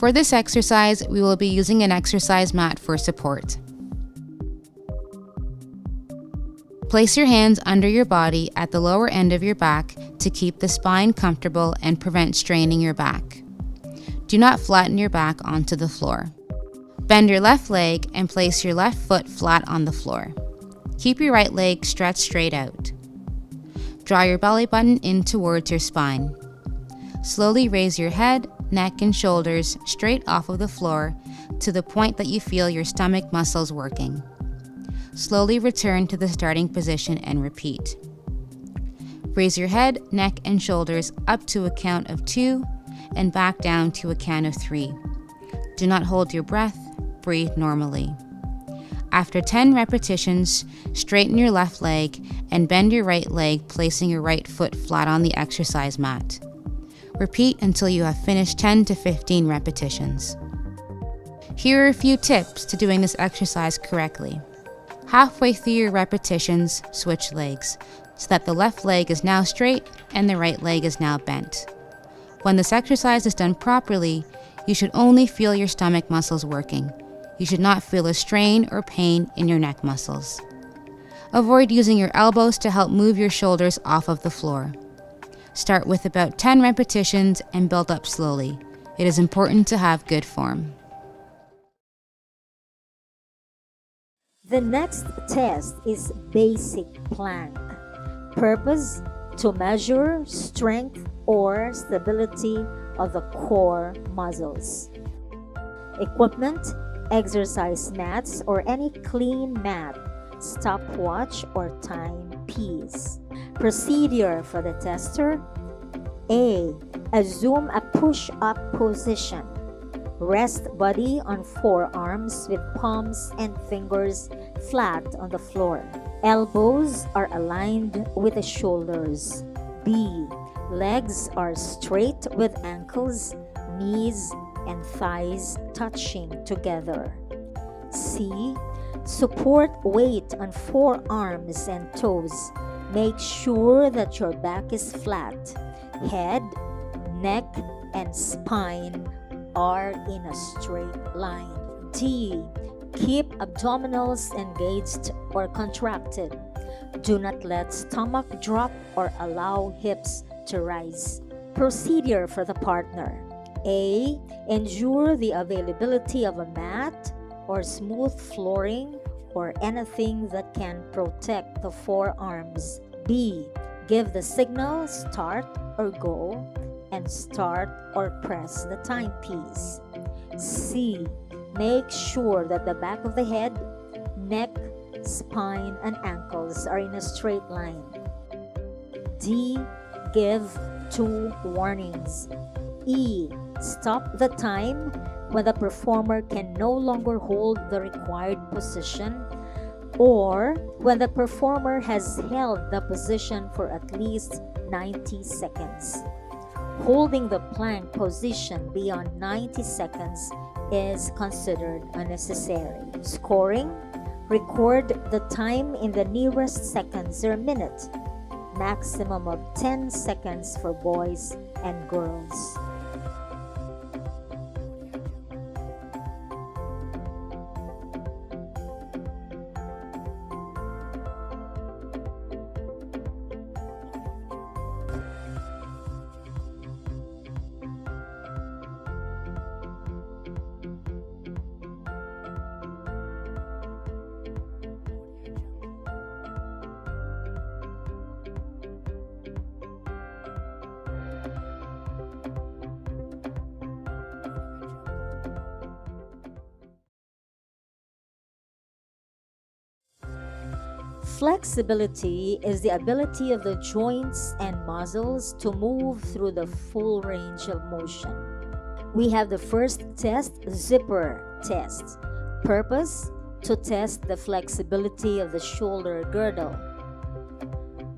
For this exercise, we will be using an exercise mat for support. Place your hands under your body at the lower end of your back to keep the spine comfortable and prevent straining your back. Do not flatten your back onto the floor. Bend your left leg and place your left foot flat on the floor. Keep your right leg stretched straight out. Draw your belly button in towards your spine. Slowly raise your head, neck, and shoulders straight off of the floor to the point that you feel your stomach muscles working. Slowly return to the starting position and repeat. Raise your head, neck, and shoulders up to a count of 2 and back down to a count of 3. Do not hold your breath, breathe normally. After 10 repetitions, straighten your left leg and bend your right leg, placing your right foot flat on the exercise mat. Repeat until you have finished 10 to 15 repetitions. Here are a few tips to doing this exercise correctly. Halfway through your repetitions, switch legs, so that the left leg is now straight and the right leg is now bent. When this exercise is done properly, you should only feel your stomach muscles working. You should not feel a strain or pain in your neck muscles. Avoid using your elbows to help move your shoulders off of the floor. Start with about 10 repetitions and build up slowly. It is important to have good form. The next test is basic plank. Purpose: to measure strength or stability of the core muscles. Equipment: exercise mats or any clean mat, stopwatch or timepiece. Procedure for the tester: A. Assume a push-up position. Rest body on forearms with palms and fingers flat on the floor. Elbows are aligned with the shoulders. B. Legs are straight with ankles, knees, and thighs touching together. C. Support weight on forearms and toes. Make sure that your back is flat. Head, neck, and spine are in a straight line. D. Keep abdominals engaged or contracted. Do not let stomach drop or allow hips to rise. Procedure for the partner: A. Ensure the availability of a mat or smooth flooring or anything that can protect the forearms. B. Give the signal start or go and start or press the timepiece. C. Make sure that the back of the head, neck, spine, and ankles are in a straight line. D. Give 2 warnings. E. Stop the time when the performer can no longer hold the required position or when the performer has held the position for at least 90 seconds. Holding the plank position beyond 90 seconds is considered unnecessary. Scoring: record the time in the nearest seconds or minute. Maximum of 10 seconds for boys and girls. Flexibility is the ability of the joints and muscles to move through the full range of motion. We have the first test, zipper test. Purpose: to test the flexibility of the shoulder girdle.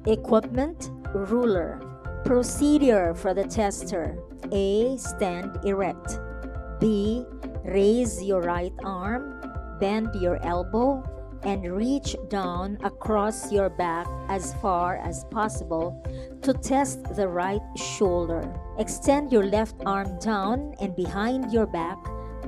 Equipment: ruler. Procedure for the tester: A. Stand erect. B. Raise your right arm, bend your elbow, and reach down across your back as far as possible to test the right shoulder. Extend your left arm down and behind your back.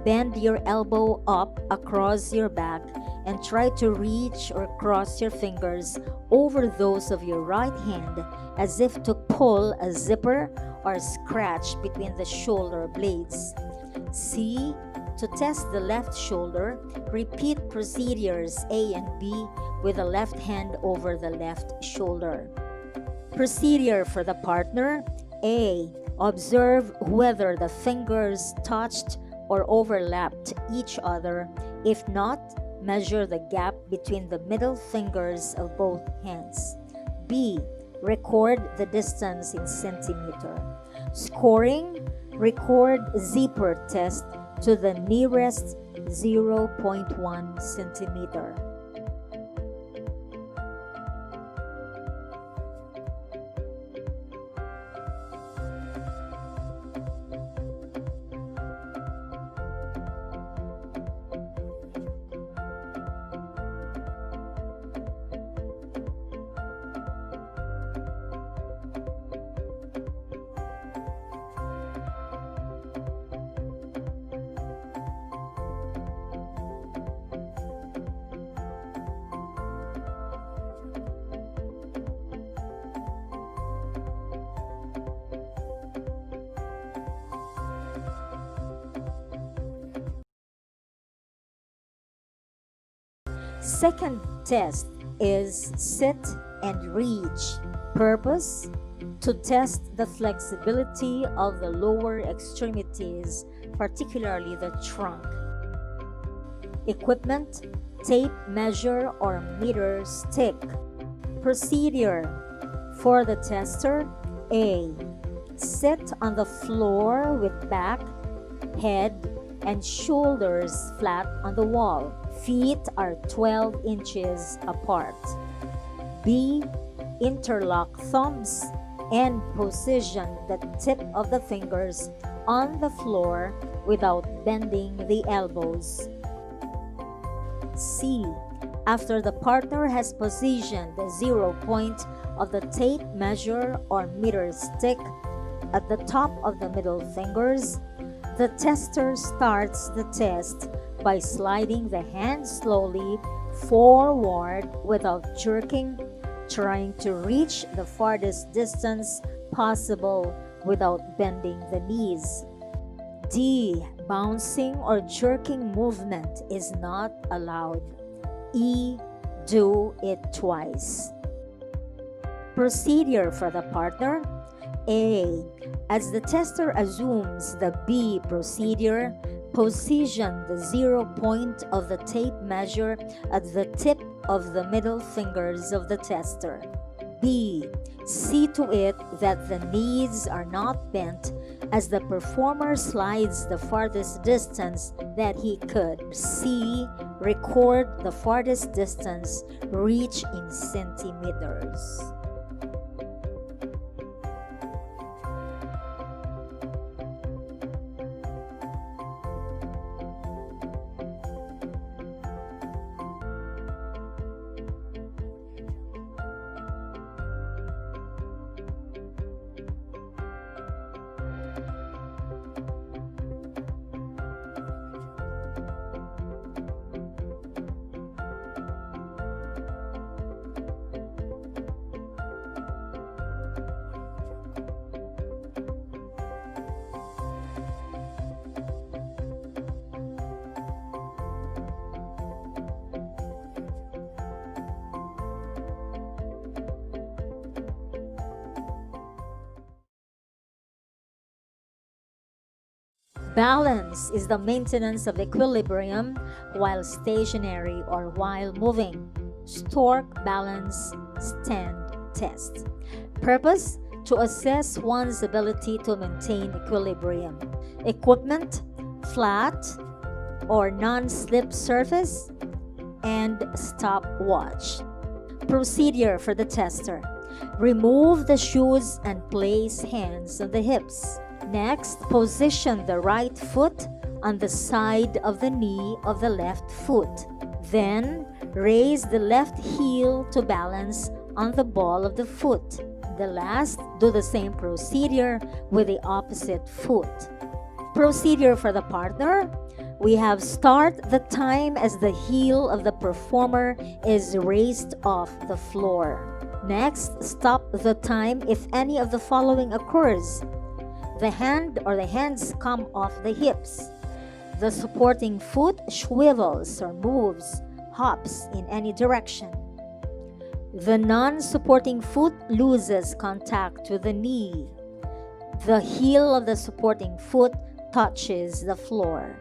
Bend your elbow up across your back and try to reach or cross your fingers over those of your right hand as if to pull a zipper or scratch between the shoulder blades. C. To test the left shoulder, repeat procedures A and B with the left hand over the left shoulder. Procedure for the partner. A. Observe whether the fingers touched or overlapped each other. If not, measure the gap between the middle fingers of both hands. B. Record the distance in centimeter. Scoring. Record zipper test to the nearest 0.1 centimeter. Second test is sit and reach. Purpose: to test the flexibility of the lower extremities, particularly the trunk. Equipment: tape measure or meter stick. Procedure for the tester: A. Sit on the floor with back, head, and shoulders flat on the wall. Feet are 12 inches apart. B. Interlock thumbs and position the tip of the fingers on the floor without bending the elbows. C. After the partner has positioned the 0 point of the tape measure or meter stick at the top of the middle fingers, the tester starts the test by sliding the hand slowly forward without jerking, trying to reach the farthest distance possible without bending the knees. D. Bouncing or jerking movement is not allowed. E. Do it twice. Procedure for the partner: A. As the tester assumes the B procedure, position the 0 point of the tape measure at the tip of the middle fingers of the tester. B. See to it that the knees are not bent as the performer slides the farthest distance that he could. C. Record the farthest distance reached in centimeters. Balance is the maintenance of equilibrium while stationary or while moving. Stork balance stand test. Purpose: to assess one's ability to maintain equilibrium. Equipment: flat or non-slip surface and stopwatch. Procedure for the tester: remove the shoes and place hands on the hips. Next, position the right foot on the side of the knee of the left foot. Then, raise the left heel to balance on the ball of the foot. The last, do the same procedure with the opposite foot. Procedure for the partner. We have start the time as the heel of the performer is raised off the floor. Next, stop the time if any of the following occurs. The hand or the hands come off the hips. The supporting foot swivels or moves, hops in any direction. The non-supporting foot loses contact with the knee. The heel of the supporting foot touches the floor.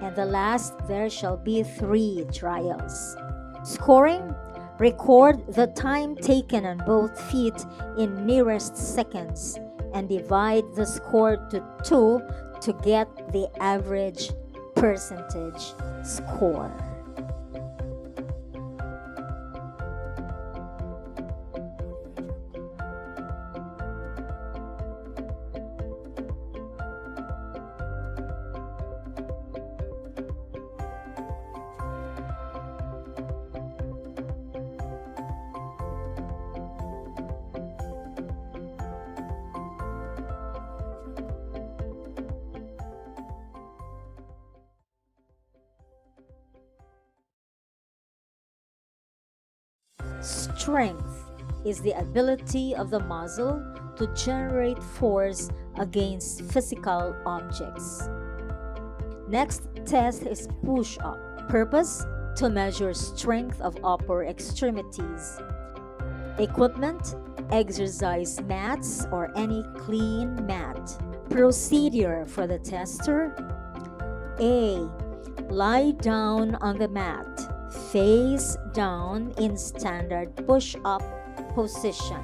And the last, there shall be 3 trials. Scoring, record the time taken on both feet in nearest seconds and divide the score to 2 to get the average percentage score. Strength is the ability of the muscle to generate force against physical objects. Next test is push-up. Purpose: to measure strength of upper extremities. Equipment: exercise mats or any clean mat. Procedure for the tester: A. Lie down on the mat, face down in standard push-up position.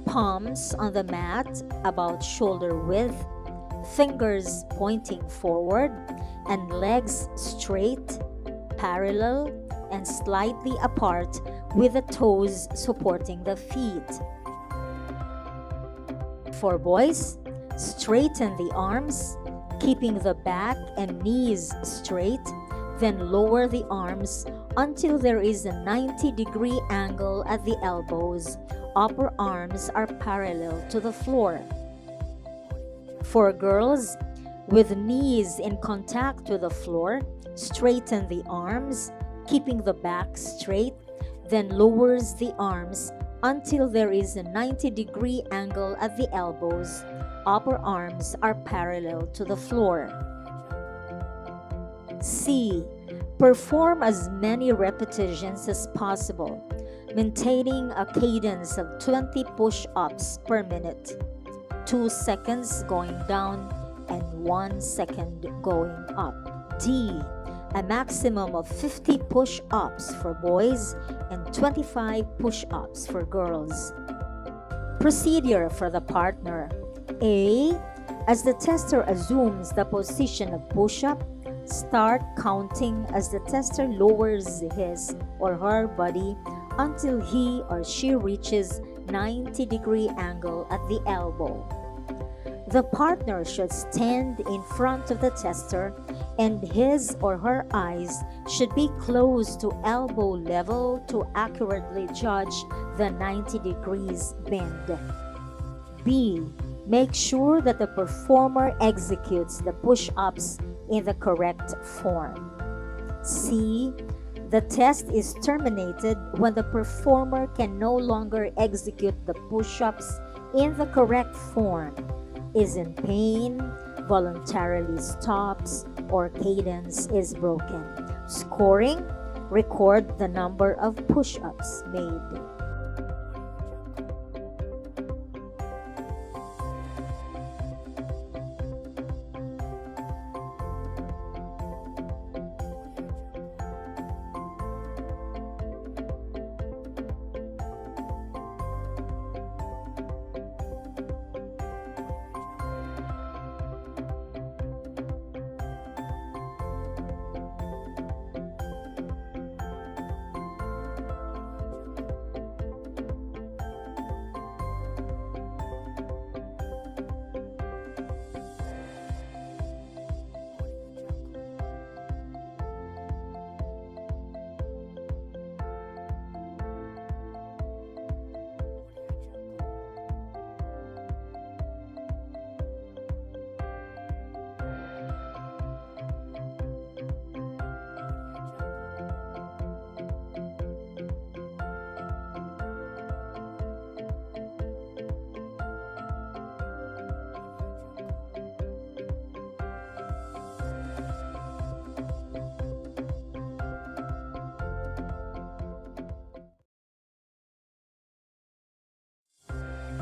Palms on the mat about shoulder width, fingers pointing forward, and legs straight, parallel, and slightly apart with the toes supporting the feet. For boys, straighten the arms, keeping the back and knees straight, then lower the arms until there is a 90-degree angle at the elbows. Upper arms are parallel to the floor. For girls, with knees in contact with the floor, straighten the arms, keeping the back straight, then lowers the arms until there is a 90-degree angle at the elbows. Upper arms are parallel to the floor. C. Perform as many repetitions as possible, maintaining a cadence of 20 push-ups per minute, 2 seconds going down and 1 second going up. D. A maximum of 50 push-ups for boys and 25 push-ups for girls. Procedure for the partner. A. As the tester assumes the position of push-up, start counting as the tester lowers his or her body until he or she reaches 90-degree angle at the elbow. The partner should stand in front of the tester and his or her eyes should be close to elbow level to accurately judge the 90 degrees bend. B. Make sure that the performer executes the push-ups in the correct form. C. The test is terminated when the performer can no longer execute the push-ups in the correct form, is in pain, voluntarily stops, or cadence is broken. Scoring: record the number of push-ups made.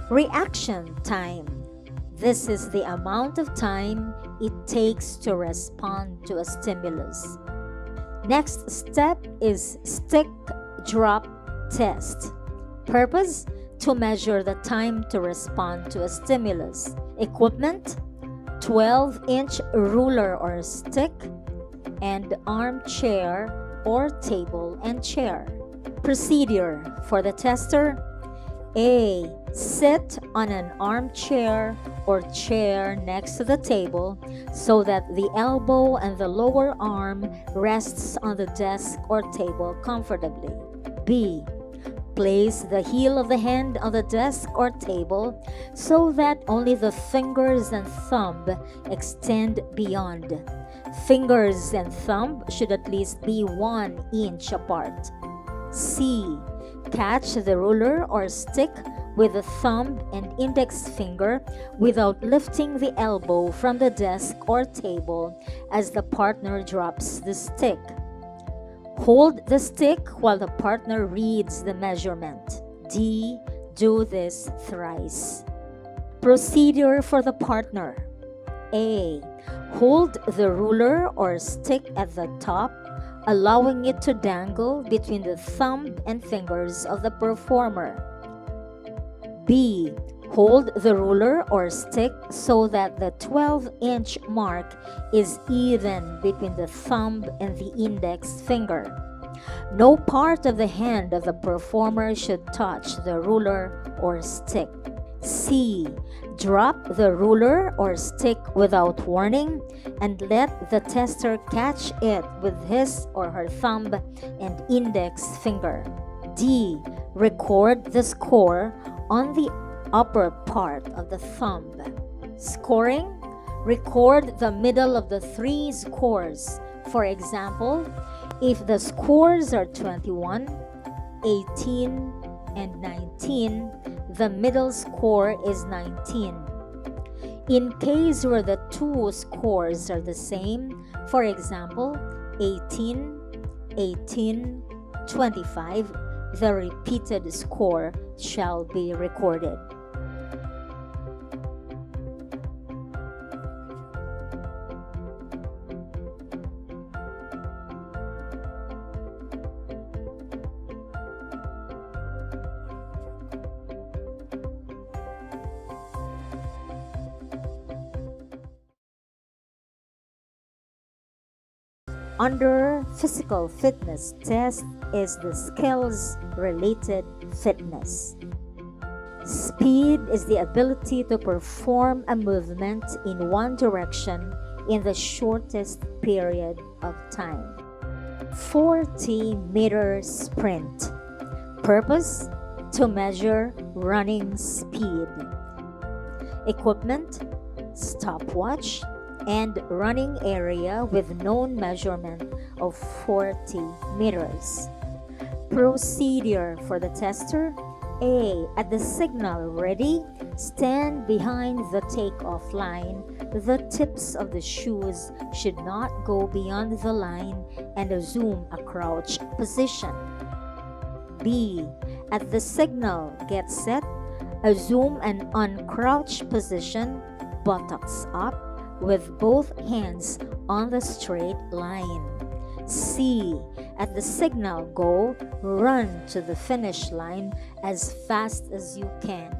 Reaction time. This is the amount of time it takes to respond to a stimulus. Next step is stick drop test. Purpose: to measure the time to respond to a stimulus. Equipment: 12-inch ruler or stick, and armchair or table and chair. Procedure for the tester: A. Sit on an armchair or chair next to the table so that the elbow and the lower arm rests on the desk or table comfortably. B. Place the heel of the hand on the desk or table so that only the fingers and thumb extend beyond. Fingers and thumb should at least be 1 inch apart. C. Catch the ruler or stick with the thumb and index finger without lifting the elbow from the desk or table as the partner drops the stick. Hold the stick while the partner reads the measurement. D. Do this thrice. Procedure for the partner: A. Hold the ruler or stick at the top, allowing it to dangle between the thumb and fingers of the performer. B. Hold the ruler or stick so that the 12-inch mark is even between the thumb and the index finger. No part of the hand of the performer should touch the ruler or stick. C. Drop the ruler or stick without warning and let the tester catch it with his or her thumb and index finger. D. Record the score on the upper part of the thumb. Scoring: record the middle of the 3 scores. For example, if the scores are 21, 18, and 19, the middle score is 19. In case where the 2 scores are the same, for example, 18, 18, 25, the repeated score shall be recorded. Under physical fitness test is the skills-related fitness. Speed is the ability to perform a movement in one direction in the shortest period of time. 40-meter sprint. Purpose: to measure running speed. Equipment: stopwatch and running area with known measurement of 40 meters. Procedure for the tester: A. At the signal ready, stand behind the takeoff line. The tips of the shoes should not go beyond the line and assume a crouch position. B. At the signal get set, assume an uncrouched position, buttocks up, with both hands on the straight line. C. At the signal go, run to the finish line as fast as you can.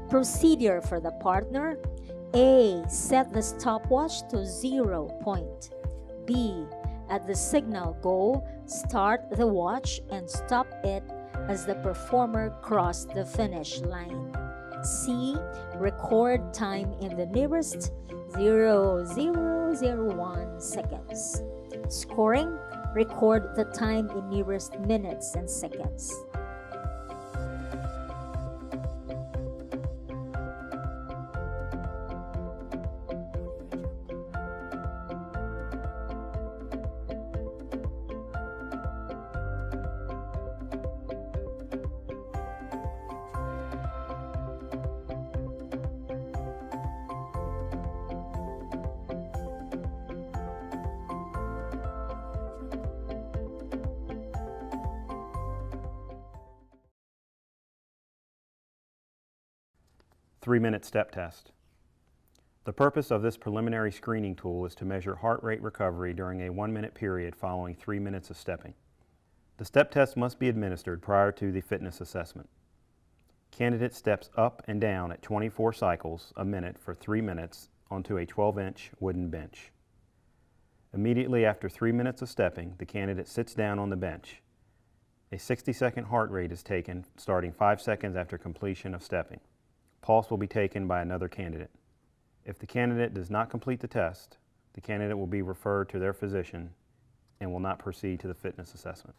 Procedure for the partner: A. Set the stopwatch to 0 point. B. At the signal go, start the watch and stop it as the performer cross the finish line. C. Record time in the nearest 0.0001 seconds. Scoring: record the time in nearest minutes and seconds. 3-minute step test. The purpose of this preliminary screening tool is to measure heart rate recovery during a 1-minute period following 3 minutes of stepping. The step test must be administered prior to the fitness assessment. Candidate steps up and down at 24 cycles a minute for 3 minutes onto a 12-inch wooden bench. Immediately after 3 minutes of stepping, the candidate sits down on the bench. A 60-second heart rate is taken starting 5 seconds after completion of stepping. Pulse will be taken by another candidate. If the candidate does not complete the test, the candidate will be referred to their physician and will not proceed to the fitness assessment.